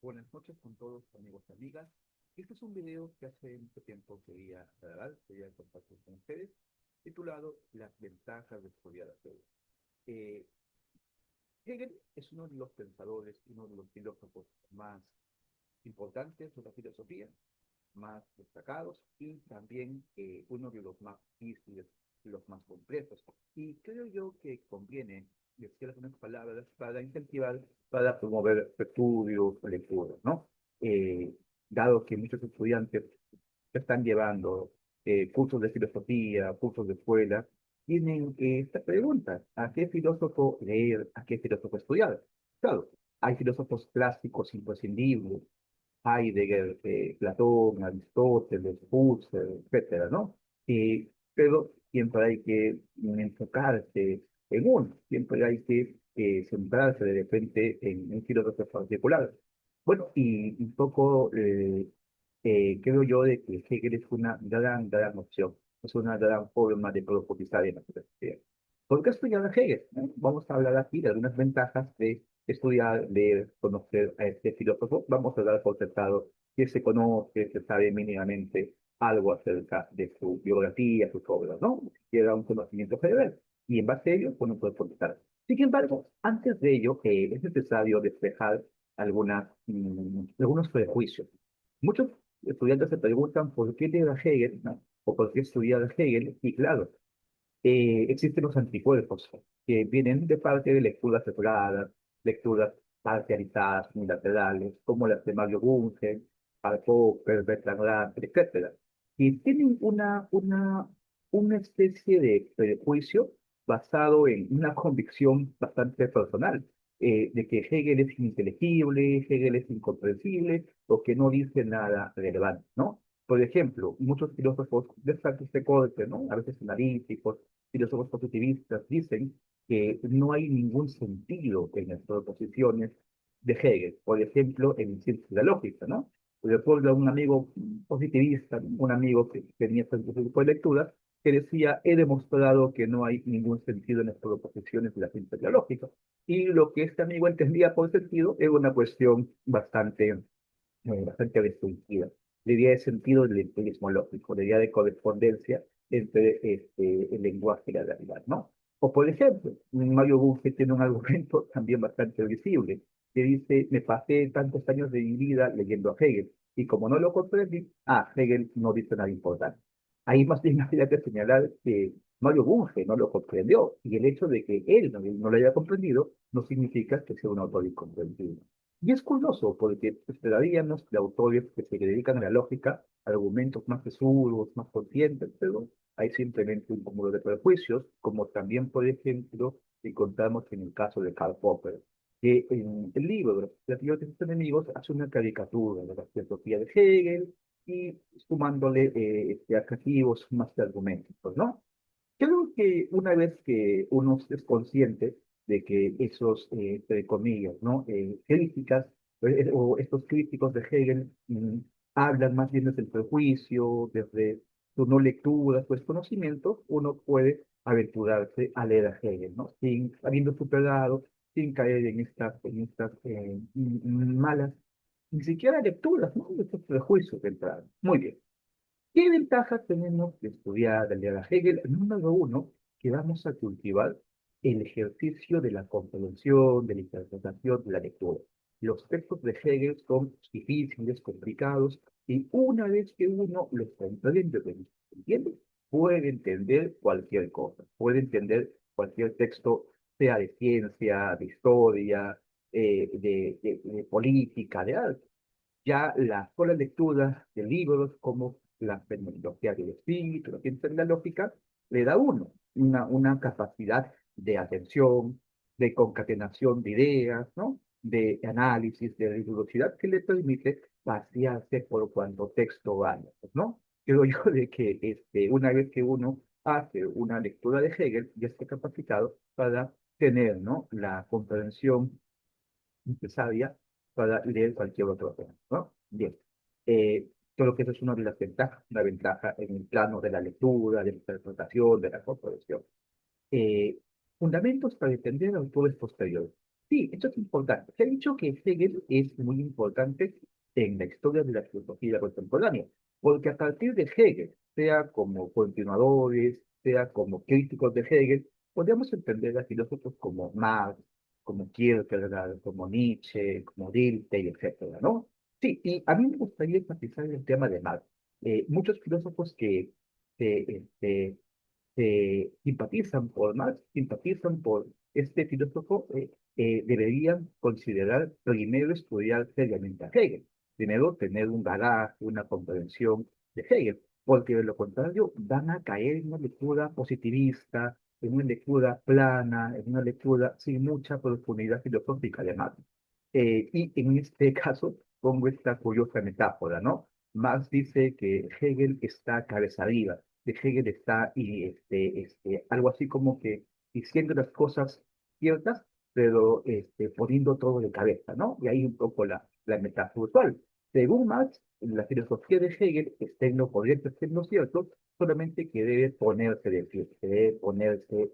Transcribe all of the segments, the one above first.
Buenas noches con todos, amigos y amigas. Este es un video que hace mucho tiempo quería compartir con ustedes, titulado Las ventajas de estudiar a Hegel. Eh, Hegel es uno de los pensadores, uno de los filósofos más importantes de la filosofía, más destacados y también uno de los más difíciles, los más complejos. Y creo yo que conviene decir algunas palabras para incentivar, para promover estudios, lecturas, ¿no? Eh, Dado que muchos estudiantes están llevando cursos de filosofía, cursos de escuela, tienen esta pregunta: ¿a qué filósofo leer, a qué filósofo estudiar? Claro, hay filósofos clásicos imprescindibles, Heidegger, Platón, Aristóteles, Husserl, etcétera, ¿no? Pero siempre hay que enfocarse en uno, siempre hay que centrarse de repente en un filósofo particular. Bueno, y un poco creo yo de que Hegel es una gran opción, es una gran forma de profundizar en la filosofía. ¿Por qué estudiar a Hegel? Vamos a hablar aquí de algunas ventajas de estudiar, leer, conocer a este filósofo. Vamos a dar por sentado que se conoce, se sabe mínimamente algo acerca de su biografía, sus obras, ¿no? Queda un conocimiento general. Y en base a ello, uno puede contestar. Sin embargo, antes de ello, es necesario despejar algunos prejuicios. Muchos estudiantes se preguntan por qué leer a Hegel, ¿no? O por qué estudiar a Hegel. Y claro, existen los anticuerpos que vienen de parte de lecturas separadas, lecturas parcializadas, unilaterales, como las de Mario Bunge, Karl Popper, Bertrand Russell, etcétera, y tienen una especie de prejuicio basado en una convicción bastante personal, de que Hegel es ininteligible, Hegel es incomprensible, o que no dice nada relevante, ¿no? Por ejemplo, muchos filósofos de este corte, ¿no? A veces analíticos, filósofos positivistas, dicen que no hay ningún sentido en las proposiciones de Hegel. Por ejemplo, en ciencia de la lógica, ¿no? Recuerdo a un amigo positivista, un amigo que tenía este tipo de lectura, que decía: he demostrado que no hay ningún sentido en las proposiciones de la ciencia de la lógica. Y lo que este amigo entendía por sentido era una cuestión bastante restringida. La idea de sentido del empirismo lógico, la idea de correspondencia entre el lenguaje y la realidad, ¿no? O por ejemplo, Mario Bunge tiene un argumento también bastante visible, que dice: me pasé tantos años de mi vida leyendo a Hegel, y como no lo comprendí, Hegel no dice nada importante. Ahí más bien habría que señalar que Mario Bunge no lo comprendió, y el hecho de que él no lo haya comprendido no significa que sea un autor incomprendido. Y es curioso porque esperaríamos de autores que se dedican a la lógica argumentos más sesudos, más conscientes, pero hay simplemente un cúmulo de prejuicios, como también, por ejemplo, encontramos en el caso de Karl Popper, que en el libro de los creativos de sus enemigos hace una caricatura de la filosofía de Hegel y sumándole adjetivos más de argumentos, ¿no? Creo que una vez que uno es consciente de que esos, entre comillas, ¿no? Críticas, o estos críticos de Hegel hablan más bien desde el prejuicio, desde su no lectura, su desconocimiento, uno puede aventurarse a leer a Hegel, ¿no? Sin, habiendo superado, sin caer en estas malas, ni siquiera lecturas, ¿no? De estos prejuicios de entrada. Muy bien. ¿Qué ventajas tenemos de estudiar, de leer a Hegel? Número uno, que vamos a cultivar el ejercicio de la comprensión, de la interpretación, de la lectura. Los textos de Hegel son difíciles, complicados, y una vez que uno los comprende, los entiende, puede entender cualquier cosa, puede entender cualquier texto, sea de ciencia, de historia, de política, de arte. Ya la sola lectura de libros como la fenomenología del espíritu, la ciencia de la lógica, le da a uno una capacidad de atención, de concatenación de ideas, ¿no? De análisis, de rigurosidad, que le permite pasearse por cuanto texto vaya, pues, ¿no? Creo yo de que una vez que uno hace una lectura de Hegel, ya está capacitado para tener, ¿no? La comprensión necesaria para leer cualquier otro tema, ¿no? Bien. Creo que eso es una de las ventajas, una ventaja en el plano de la lectura, de la interpretación, de la comprensión. Eh, Fundamentos para entender autores posteriores. Sí, esto es importante. Se ha dicho que Hegel es muy importante en la historia de la filosofía contemporánea, porque a partir de Hegel, sea como continuadores, sea como críticos de Hegel, podemos entender a filósofos como Marx, como Kierkegaard, como Nietzsche, como Dilthey, etcétera, ¿no? Sí, y a mí me gustaría enfatizar el tema de Marx. Muchos filósofos que, este, simpatizan por Marx, simpatizan por este filósofo, deberían considerar primero estudiar seriamente a Hegel, primero tener un bagaje, una comprensión de Hegel, porque de lo contrario van a caer en una lectura positivista, en una lectura plana, en una lectura sin mucha profundidad filosófica de Marx. Y en este caso pongo esta curiosa metáfora, ¿no? Marx dice que Hegel está cabeza arriba, que Hegel está y algo así como que diciendo las cosas ciertas, pero poniendo todo de cabeza, ¿no? Y ahí un poco la metáfora usual. Según Marx, la filosofía de Hegel está en lo correcto, está en lo cierto, solamente que debe ponerse de pie, que debe ponerse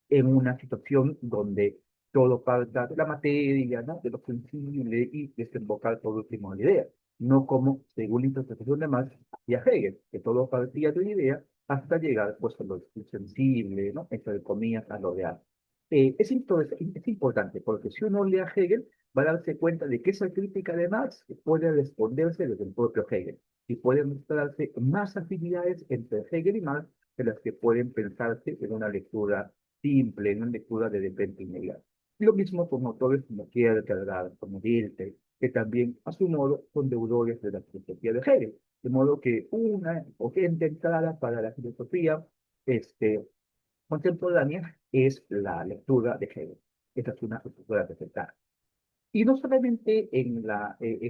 en una situación donde todo parta de la materia, ¿no? De lo sensible y desembocar por último en la idea, no como, según la interpretación de Marx, hacía Hegel, que todo partía de una idea hasta llegar pues a lo sensible, ¿no? Entre comillas, a lo real. Es importante porque si uno lee a Hegel, va a darse cuenta de que esa crítica de Marx puede responderse desde el propio Hegel y pueden mostrarse más afinidades entre Hegel y Marx de las que pueden pensarse en una lectura simple, en una lectura de repente inmediata. Lo mismo con autores como Kierkegaard, como Dilthey, que también a su modo son deudores de la filosofía de Hegel. De modo que una corriente entrada para la filosofía este, contemporánea es la lectura de Hegel. Esta es una lectura respetada. Y no solamente en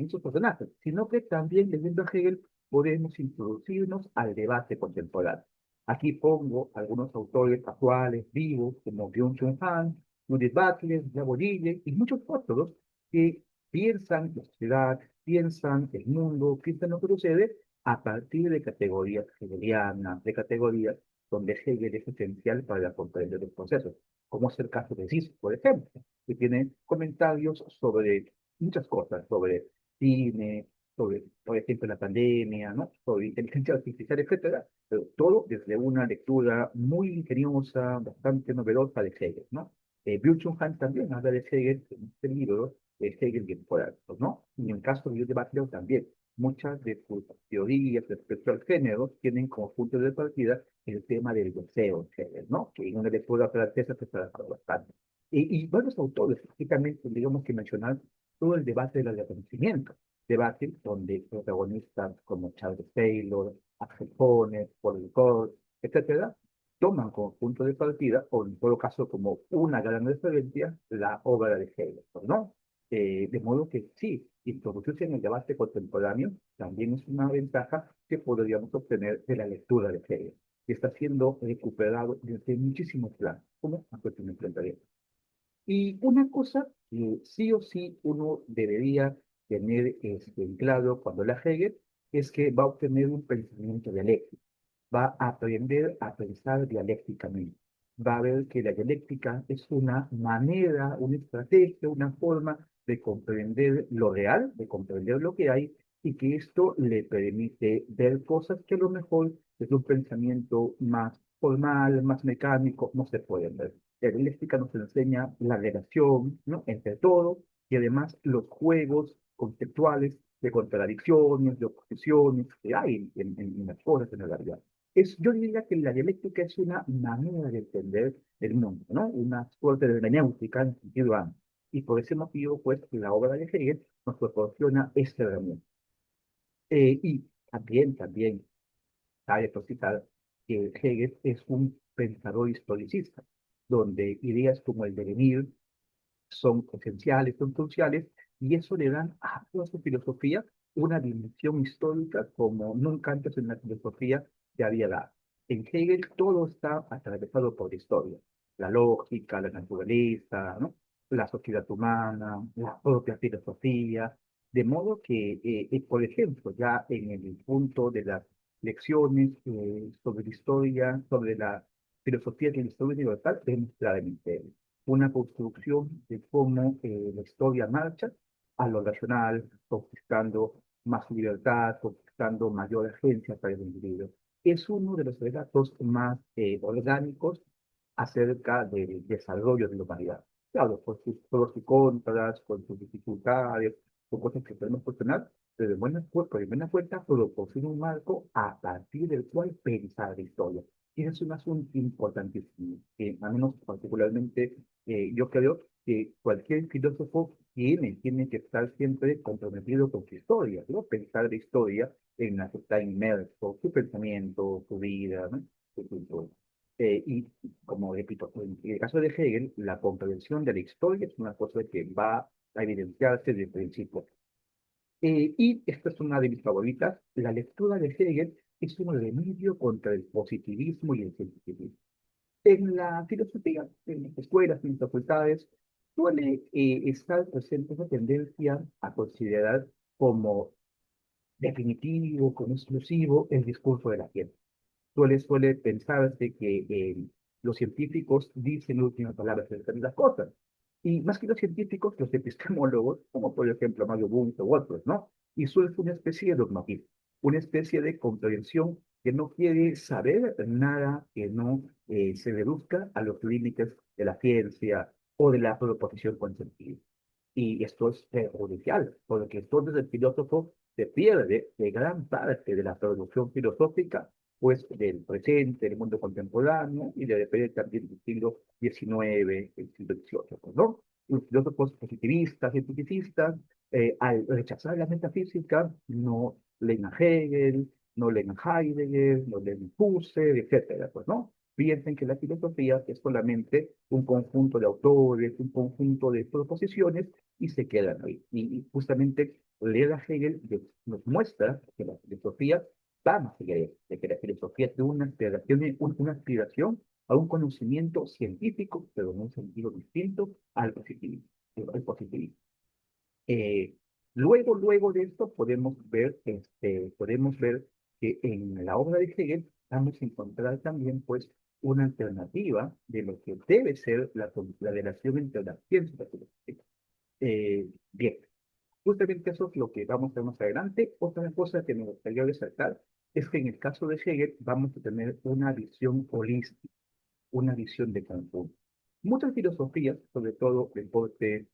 esos personajes, sino que también leyendo a Hegel podemos introducirnos al debate contemporáneo. Aquí pongo algunos autores actuales, vivos, como Byung-Chul Han, Judith Butler, Slavoj Žižek y muchos otros que piensan la sociedad, piensan el mundo, piensan lo que sucede a partir de categorías hegelianas, de categorías donde Hegel es esencial para comprender los procesos, como es el caso de Cis, por ejemplo, que tiene comentarios sobre muchas cosas, sobre cine, sobre, por ejemplo, la pandemia, ¿no? Sobre inteligencia artificial, etcétera, pero todo desde una lectura muy ingeniosa, bastante novedosa de Hegel, ¿no? Byung-Chul Han también habla de Hegel en este libro, Hegel y el poder, ¿no? Y en el caso de Judith Butler también, muchas de sus teorías respecto al género tienen como punto de partida el tema del deseo en Hegel, ¿no? Que en una lectura francesa se trata bastante. Y varios autores, prácticamente, digamos que mencionar todo el debate del reconocimiento, debate donde protagonistas como Charles Taylor, Axel Honneth, Paul Ricoeur, etcétera, toman como punto de partida, o en todo caso como una gran referencia, la obra de Hegel, ¿no? De modo que sí, introducirse en el debate contemporáneo también es una ventaja que podríamos obtener de la lectura de Hegel, que está siendo recuperado desde muchísimos planos, como a cuestión enfrentaría. Y una cosa que sí o sí uno debería tener en claro cuando la Hegel es que va a obtener un pensamiento dialéctico, va a aprender a pensar dialécticamente, va a ver que la dialéctica es una manera, una estrategia, una forma de comprender lo real, de comprender lo que hay, y que esto le permite ver cosas que a lo mejor desde un pensamiento más formal, más mecánico, no se pueden ver. La dialéctica nos enseña la relación, ¿no? Entre todo y además los juegos conceptuales de contradicciones, de oposiciones que hay en las cosas en la realidad. Yo diría que la dialéctica es una manera de entender el mundo, ¿no? Una suerte de hermenéutica en sentido amplio. Y por ese motivo, pues, la obra de Hegel nos proporciona esta herramienta. Y también cabe precisar que Hegel es un pensador historicista, donde ideas como el devenir son esenciales, son cruciales, y eso le dan a toda su filosofía una dimensión histórica como nunca antes en la filosofía se había dado. En Hegel todo está atravesado por la historia, la lógica, la naturaleza, ¿no? La sociedad humana, la propia filosofía, de modo que, por ejemplo, ya en el punto de las lecciones sobre la historia, sobre la filosofía de la historia universal, vemos claramente. una construcción de cómo la historia marcha a lo racional, conquistando más libertad, conquistando mayor agencia para el individuo. Es uno de los relatos más orgánicos acerca del desarrollo de la humanidad. Claro, con sus pros y contras, con sus dificultades, con cosas que podemos cuestionar, pero de buena cuenta proporciona un marco a partir del cual pensar la historia. Y es un asunto importantísimo, que a menos particularmente yo creo que cualquier filósofo tiene que estar siempre comprometido con su historia, ¿no? Pensar la historia en la que está inmerso, su pensamiento, su vida, ¿no? Su cultura. Y como repito, en el caso de Hegel, la comprensión de la historia es una cosa que va a evidenciarse desde el principio. Y esta es una de mis favoritas. La lectura de Hegel es un remedio contra el positivismo y el cientificismo. En la filosofía, en las escuelas, en las facultades, suele estar presente esa tendencia a considerar como definitivo, como exclusivo, el discurso de la ciencia. Suele pensarse que los científicos dicen las últimas palabras de las cosas. Y más que los científicos, los epistemólogos, como por ejemplo Mario Bunge u otros, ¿no? Y suele ser una especie de dogmatismo, una especie de comprensión que no quiere saber nada que no se reduzca a los límites de la ciencia o de la proposición con sentido. Y esto es perjudicial, porque entonces el filósofo se pierde de gran parte de la producción filosófica, pues del presente, del mundo contemporáneo, y de depende también del siglo XIX, el siglo XVIII, pues, ¿no? Los filósofos positivistas, cientificistas, al rechazar la metafísica, no leen a Hegel, no leen a Heidegger, no leen Husserl, etcétera, pues, ¿no? Piensen que la filosofía es solamente un conjunto de autores, un conjunto de proposiciones y se quedan ahí. Y justamente leer a Hegel nos muestra que la filosofía va más allá de que la filosofía es una aspiración a un conocimiento científico, pero en un sentido distinto al positivismo. Al positivismo. Eh, luego de esto podemos ver que en la obra de Hegel vamos a encontrar también pues una alternativa de lo que debe ser la relación entre la ciencia y la filosofía. Bien, justamente eso es lo que vamos a ver más adelante. Otra cosa que me gustaría resaltar es que en el caso de Hegel vamos a tener una visión holística, una visión de conjunto. Muchas filosofías, sobre todo el corte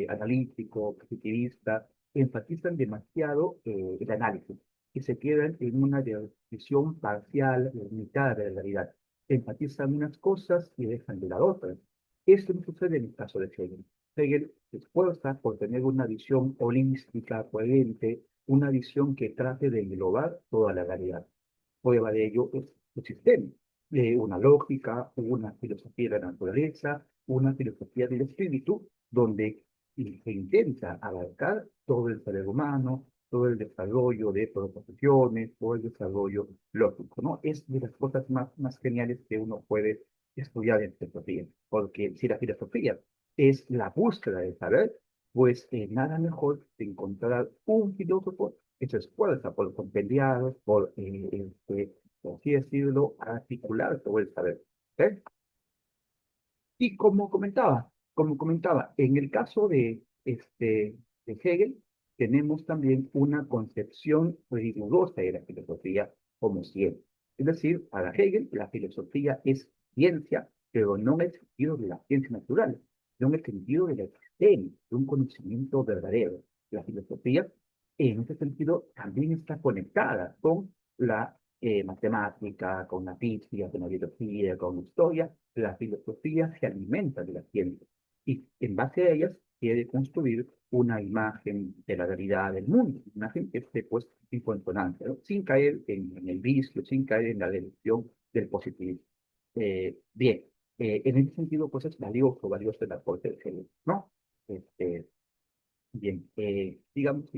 analítico, positivista, enfatizan demasiado el análisis y se quedan en una visión parcial, limitada de la realidad. Enfatizan unas cosas y dejan de lado otras. Esto no sucede en el caso de Hegel. Hegel se esfuerza por tener una visión holística, coherente, una visión que trate de englobar toda la realidad. Prueba de ello es el sistema, una lógica, una filosofía de la naturaleza, una filosofía del espíritu, donde se intenta abarcar todo el ser humano, todo el desarrollo de proposiciones, todo el desarrollo lógico, ¿no? Es de las cosas más geniales que uno puede estudiar en filosofía, porque si la filosofía es la búsqueda del saber, pues nada mejor que encontrar un filósofo que se esfuerza por compendiar, por así decirlo, articular todo el saber. ¿Ok? Y como comentaba, en el caso de Hegel, tenemos también una concepción rigurosa de la filosofía como ciencia. Es decir, para Hegel, la filosofía es ciencia, pero no en el sentido de la ciencia natural, sino en el sentido de la existencia, de un conocimiento verdadero. La filosofía, en ese sentido, también está conectada con la matemática, con la física, con la biología, con la historia. La filosofía se alimenta de la ciencia y en base a ellas quiere construir una imagen de la realidad del mundo, una imagen que esté pues en consonancia, ¿no? Sin caer en el vicio, sin caer en la deducción del positivismo. Bien, en ese sentido pues es valioso el aporte de Hegel, ¿no? Este, Bien, digamos,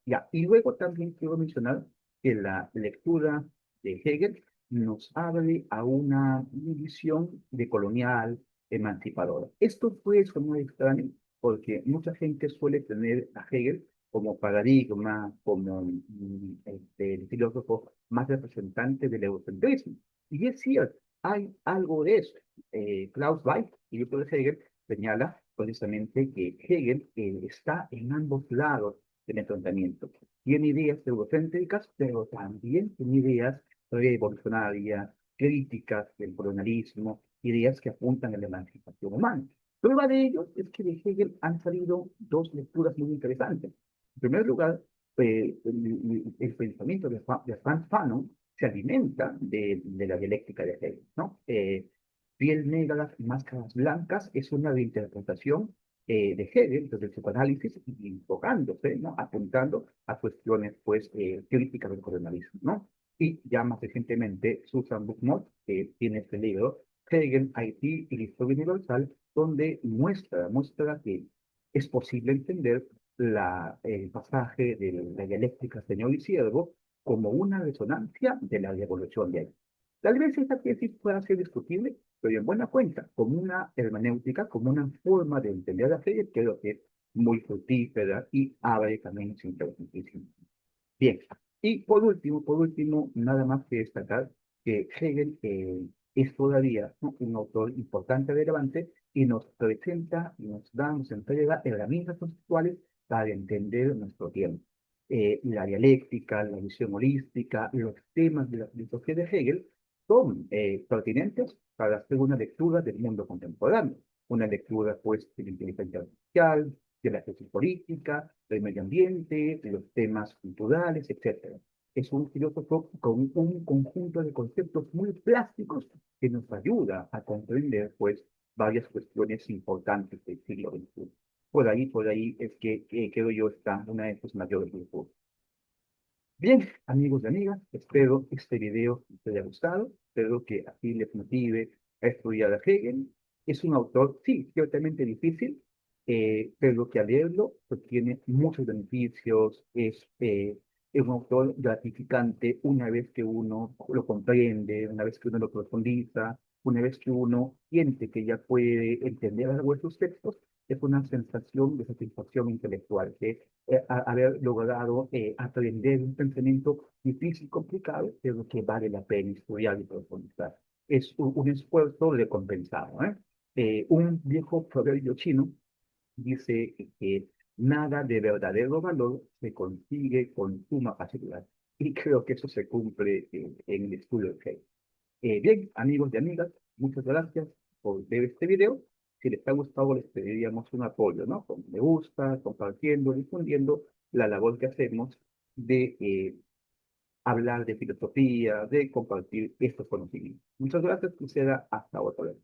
ya. Y luego también quiero mencionar que la lectura de Hegel nos abre a una visión de colonial emancipadora. Esto puede sonar extraño porque mucha gente suele tener a Hegel como paradigma, como el filósofo más representante del eurocentrismo. Y es cierto, hay algo de eso. Klaus Weig y Viktor Hegel señala precisamente que Hegel está en ambos lados del enfrentamiento. Tiene ideas eurocéntricas, pero también tiene ideas revolucionarias, críticas del colonialismo, ideas que apuntan a la emancipación humana. Prueba de ello es que de Hegel han salido dos lecturas muy interesantes. En primer lugar, el pensamiento de Franz Fanon se alimenta de la dialéctica de Hegel, ¿no? Piel negra y máscaras blancas es una reinterpretación de Hegel desde el psicoanálisis, enfocándose, ¿no? Apuntando a cuestiones, pues, críticas del colonialismo, ¿no? Y ya más recientemente, Susan Buchmont, que tiene este libro, Hegel, Haití y la historia universal, donde muestra que es posible entender el pasaje de la dialéctica señor y siervo como una resonancia de la revolución de ahí. Tal vez esta tesis pueda ser discutible, pero en buena cuenta, como una hermenéutica, como una forma de entender la fe, creo que es muy fructífera y abre caminos interesantísimos. Bien, y por último, nada más que destacar que Hegel es todavía, ¿no?, un autor importante, relevante, y nos presenta y nos entrega herramientas conceptuales para entender nuestro tiempo. La dialéctica, la visión holística, los temas de la filosofía de Hegel son pertinentes para hacer una lectura del mundo contemporáneo, una lectura, pues, de la inteligencia artificial, de la crisis política, del medio ambiente, de los temas culturales, etcétera. Es un filósofo con un conjunto de conceptos muy plásticos que nos ayuda a comprender, pues, varias cuestiones importantes del siglo XXI. Por ahí es que creo yo está una de sus mayores virtudes. Bien, amigos y amigas, espero este video les haya gustado, espero que así les motive a estudiar a Hegel. Es un autor, sí, ciertamente difícil, pero que al leerlo pues, tiene muchos beneficios, es un autor gratificante una vez que uno lo comprende, una vez que uno lo profundiza, una vez que uno siente que ya puede entender algo de sus textos, es una sensación de satisfacción intelectual, que haber logrado aprender un pensamiento difícil, complicado, pero que vale la pena estudiar y profundizar. Es un esfuerzo recompensado, ¿eh? Un viejo proverbio chino dice que nada de verdadero valor se consigue con suma facilidad. Y creo que eso se cumple en el estudio de Hegel. Bien, amigos y amigas, muchas gracias por ver este video. Si les ha gustado, les pediríamos un apoyo, ¿no? Con me gusta, compartiendo, difundiendo la labor que hacemos de hablar de filosofía, de compartir estos conocimientos. Muchas gracias y será hasta otra vez.